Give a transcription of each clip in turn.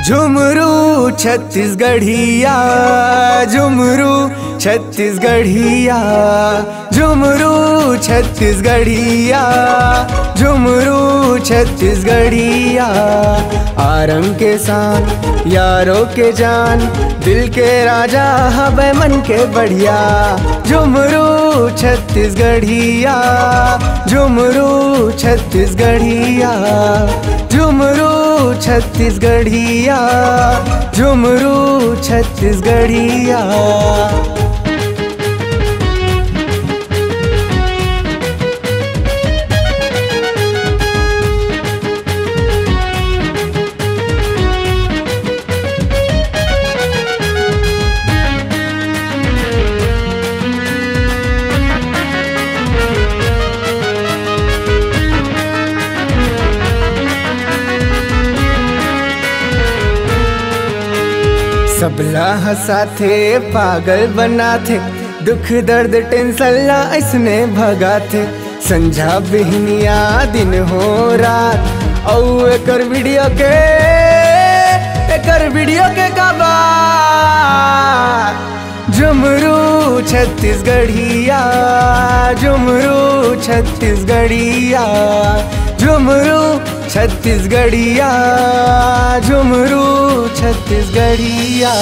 झुमरू छत्तीसगढ़िया, झुमरू छत्तीसगढ़िया, झुमरू छत्तीसगढ़िया, झुमरू छत्तीसगढ़िया। आरंग के सान यारों के जान, दिल के राजा हवे मन के बढ़िया। झुमरू छत्तीसगढ़िया, झुमरू छत्तीसगढ़िया, झुमरू छत्तीसगढ़िया, झुमरू छत्तीसगढ़िया। सबला हंसाथे पागल बनाथे, दुख दर्द टेंशन ला ऐसने भगाथे। संझा बिहनिया दिन हो रात औ एकर वीडियो के काबा। झुमरू छत्तीसगढ़िया, झुमरू छत्तीसगढ़िया, झुमरू छत्तीसगढ़िया, झुमरू छत्तीसगढ़िया।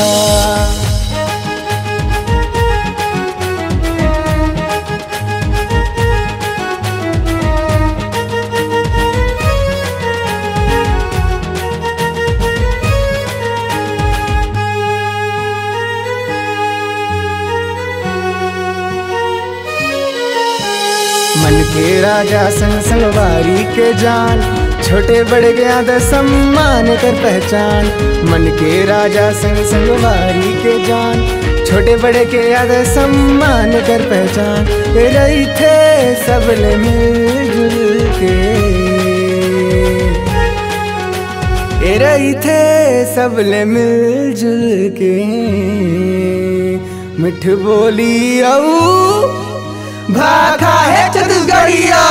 मन के राजा संग संगवारी के जान, छोटे बड़े के आदर सम्मान कर पहचान। मन के राजा संग संगवारी के जान, छोटे बड़े के आदर सम्मान कर पहचान। रही थे सबले मिलजुल के, रही थे सबले मिलजुल के। मिठ बोली औ भाखा है छत्तीसगढ़िया।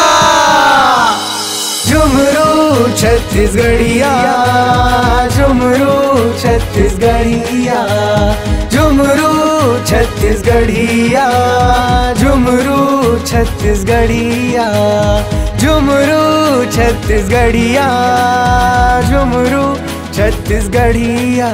झुमरू छत्तीसगढ़िया, झुमरू छत्तीसगढ़िया, झुमरू छत्तीसगढ़िया, झुमरू छत्तीसगढ़िया, झुमरू छत्तीसगढ़िया, झुमरू छत्तीसगढ़िया।